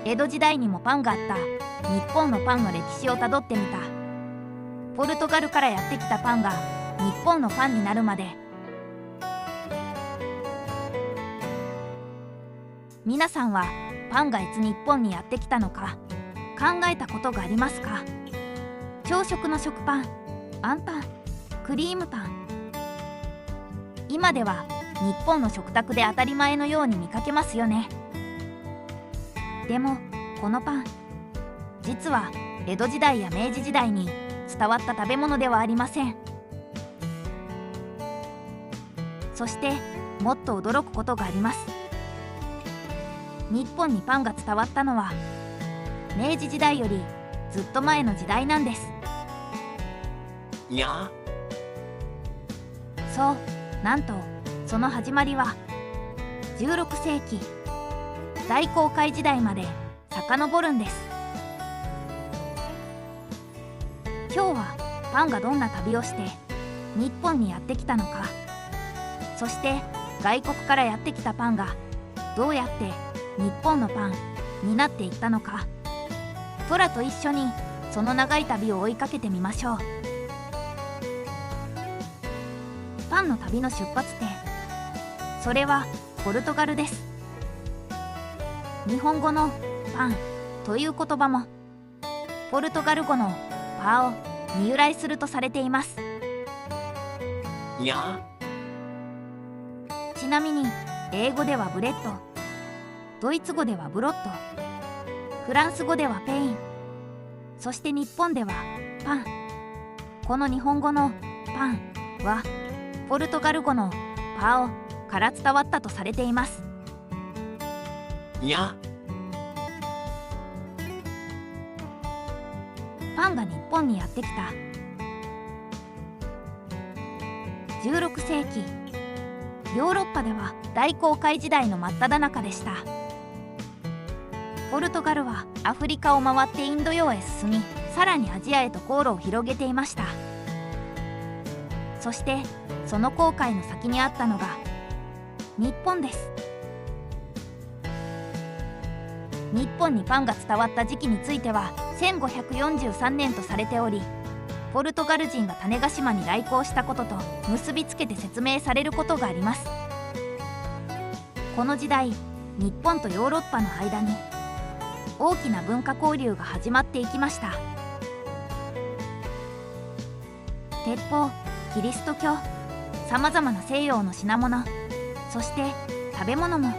江戸時代にもパンがあった日本のパンの歴史をたどってみた。ポルトガルからやってきたパンが日本のパンになるまで。皆さんはパンがいつ日本にやってきたのか考えたことがありますか？朝食の食パン、あんパン、クリームパン。今では日本の食卓で当たり前のように見かけますよね。でもこのパン、実は江戸時代や明治時代に伝わった食べ物ではありません。そしてもっと驚くことがあります。日本にパンが伝わったのは明治時代よりずっと前の時代なんです。いや、そう、なんとその始まりは16世紀大航海時代まで遡るんです。今日はパンがどんな旅をして日本にやってきたのか、そして外国からやってきたパンがどうやって日本のパンになっていったのか、トラと一緒にその長い旅を追いかけてみましょう。パンの旅の出発点、それはポルトガルです。日本語のパンという言葉もポルトガル語のパオに由来するとされています。いや、ちなみに英語ではブレッド、ドイツ語ではブロッド、フランス語ではペイン、そして日本ではパン。この日本語のパンはポルトガル語のパオから伝わったとされています。いや、パンが日本にやってきた16世紀、ヨーロッパでは大航海時代の真っ只中でした。ポルトガルはアフリカを回ってインド洋へ進み、さらにアジアへと航路を広げていました。そしてその航海の先にあったのが日本です。日本にパンが伝わった時期については1543年とされており、ポルトガル人が種子島に来航したことと結びつけて説明されることがあります。この時代、日本とヨーロッパの間に大きな文化交流が始まっていきました。鉄砲、キリスト教、さまざまな西洋の品物、そして食べ物も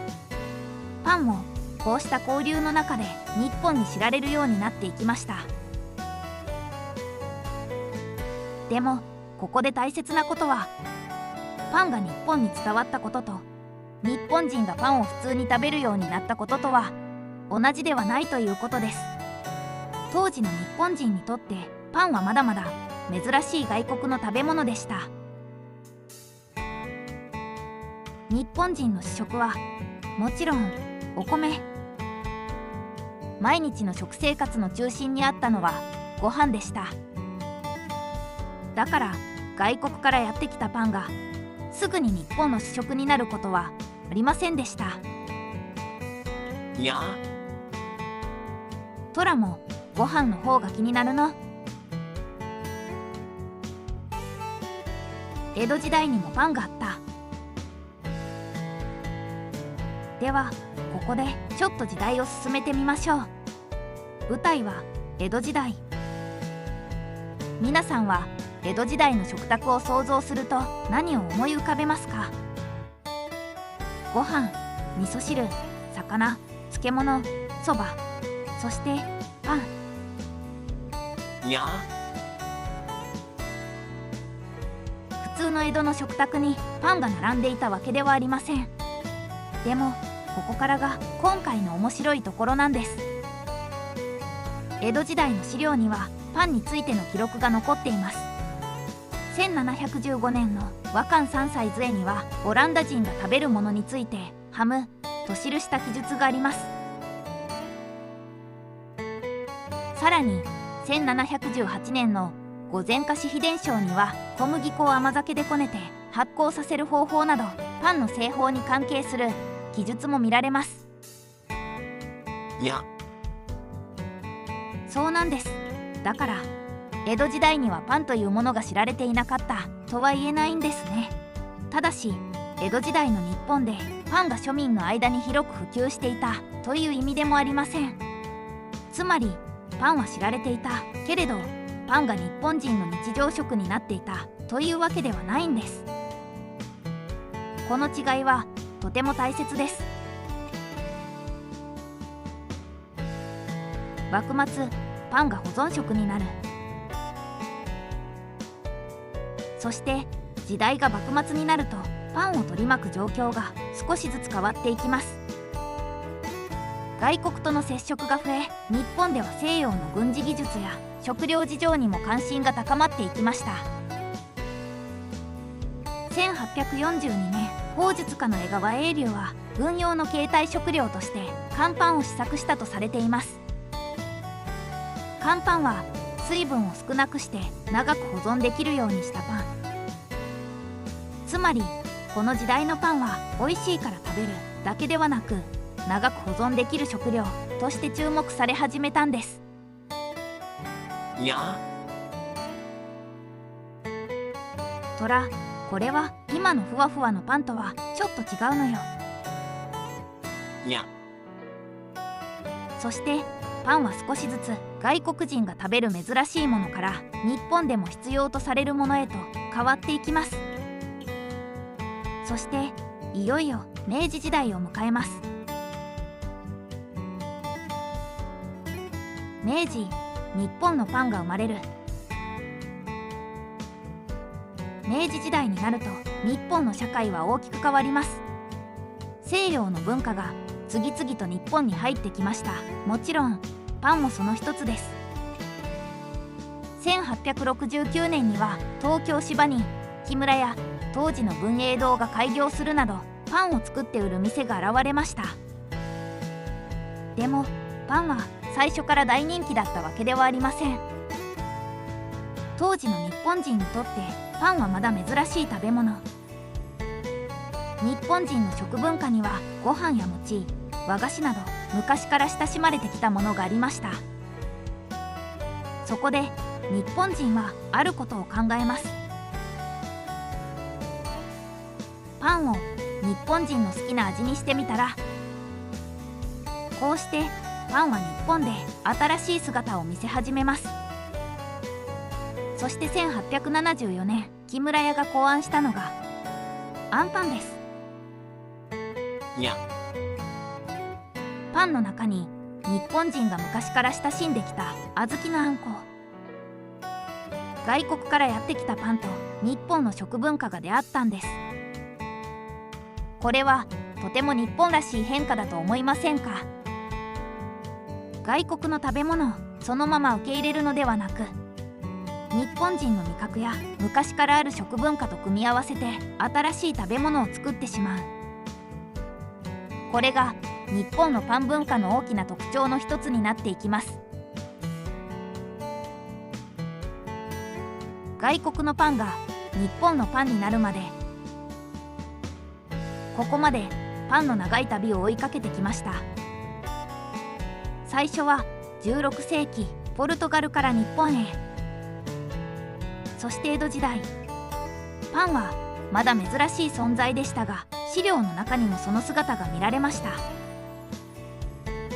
パンも、こうした交流の中で日本に知られるようになっていきました。でもここで大切なことは、パンが日本に伝わったことと日本人がパンを普通に食べるようになったこととは同じではないということです。当時の日本人にとってパンはまだまだ珍しい外国の食べ物でした。日本人の主食はもちろんお米。毎日の食生活の中心にあったのはご飯でした。だから外国からやってきたパンがすぐに日本の主食になることはありませんでした。いや、トラもご飯の方が気になるの。江戸時代にもパンがあった。ではここでちょっと時代を進めてみましょう。舞台は江戸時代。皆さんは江戸時代の食卓を想像すると何を思い浮かべますか？ご飯、味噌汁、魚、漬物、そば、そしてパン。いや、普通の江戸の食卓にパンが並んでいたわけではありません。でもここからが今回の面白いところなんです。江戸時代の資料にはパンについての記録が残っています。1715年の和漢三歳図会にはオランダ人が食べるものについてハムと記した記述があります。さらに1718年の御前科史秘伝書には小麦粉を甘酒でこねて発酵させる方法などパンの製法に関係する記述も見られます。いや、そうなんです。だから江戸時代にはパンというものが知られていなかったとは言えないんですね。ただし江戸時代の日本でパンが庶民の間に広く普及していたという意味でもありません。つまりパンは知られていたけれどパンが日本人の日常食になっていたというわけではないんです。この違いはとても大切です。幕末パンが保存食になる。そして時代が幕末になるとパンを取り巻く状況が少しずつ変わっていきます。外国との接触が増え、日本では西洋の軍事技術や食料事情にも関心が高まっていきました。1842年、砲術家の江川英龍は軍用の携帯食料として乾パンを試作したとされています。乾パンは水分を少なくして長く保存できるようにしたパン。つまりこの時代のパンは美味しいから食べるだけではなく、長く保存できる食料として注目され始めたんです。やトラ、これは今のふわふわのパンとはちょっと違うのよ。やそしてパンは少しずつ外国人が食べる珍しいものから日本でも必要とされるものへと変わっていきます。そしていよいよ明治時代を迎えます。明治、日本のパンが生まれる。明治時代になると日本の社会は大きく変わります。西洋の文化が次々と日本に入ってきました。もちろんパンもその一つです。1869年には東京芝に木村や当時の文英堂が開業するなどパンを作って売る店が現れました。でもパンは最初から大人気だったわけではありません。当時の日本人にとってパンはまだ珍しい食べ物。日本人の食文化にはご飯や餅、和菓子など昔から親しまれてきたものがありました。そこで日本人はあることを考えます。パンを日本人の好きな味にしてみたら。こうしてパンは日本で新しい姿を見せ始めます。そして1874年、木村屋が考案したのがあんパンです。やパンの中に日本人が昔から親しんできた小豆のあんこ、外国からやってきたパンと日本の食文化が出会ったんです。これはとても日本らしい変化だと思いませんか？外国の食べ物をそのまま受け入れるのではなく、日本人の味覚や昔からある食文化と組み合わせて新しい食べ物を作ってしまう。これが日本のパン文化の大きな特徴の一つになっていきます。外国のパンが日本のパンになるまで、ここまでパンの長い旅を追いかけてきました。最初は16世紀ポルトガルから日本へ。そして江戸時代、パンはまだ珍しい存在でしたが、資料の中にもその姿が見られました。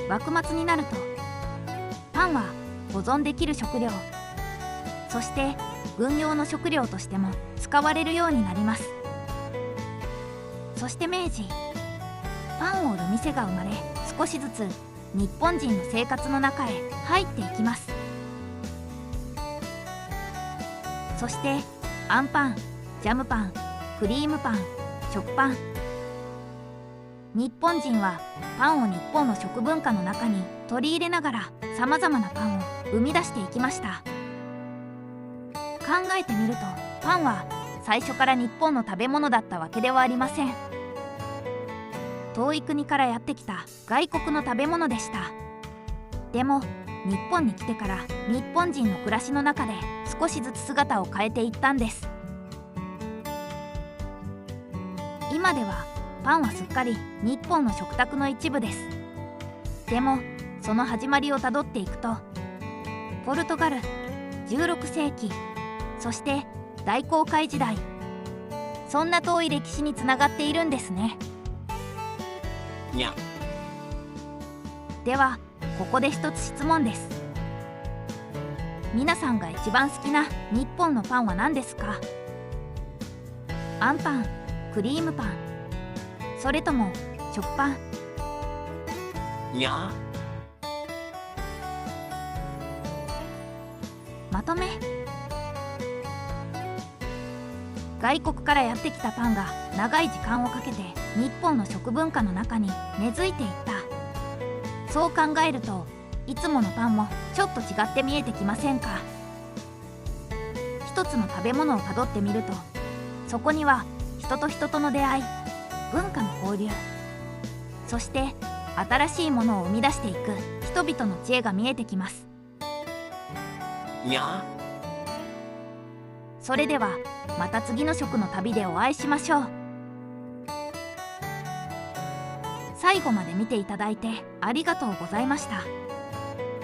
幕末になるとパンは保存できる食料、そして軍用の食料としても使われるようになります。そして明治、パンを売る店が生まれ、少しずつ日本人の生活の中へ入っていきます。そしてあんパン、ジャムパン、クリームパン、食パン。日本人はパンを日本の食文化の中に取り入れながらさまざまなパンを生み出していきました。考えてみるとパンは最初から日本の食べ物だったわけではありません。遠い国からやってきた外国の食べ物でした。でも日本に来てから日本人の暮らしの中で少しずつ姿を変えていったんです。今ではパンはすっかり日本の食卓の一部です。でもその始まりをたどっていくと、ポルトガル16世紀、そして大航海時代、そんな遠い歴史につながっているんですね。にゃではここで一つ質問です。皆さんが一番好きな日本のパンは何ですか？あんパン、クリームパン、それとも食パン？にゃまとめ。外国からやってきたパンが長い時間をかけて日本の食文化の中に根付いていった。そう考えるといつものパンもちょっと違って見えてきませんか？一つの食べ物をたどってみると、そこには人と人との出会い、文化の交流、そして新しいものを生み出していく人々の知恵が見えてきます。にゃそれではまた次の食の旅でお会いしましょう。最後まで見ていただいてありがとうございました。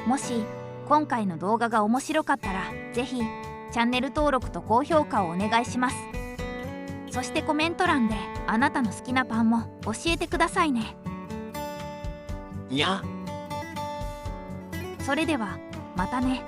もし今回の動画が面白かったらぜひチャンネル登録と高評価をお願いします。そしてコメント欄であなたの好きなパンも教えてくださいね。にゃそれではまたね。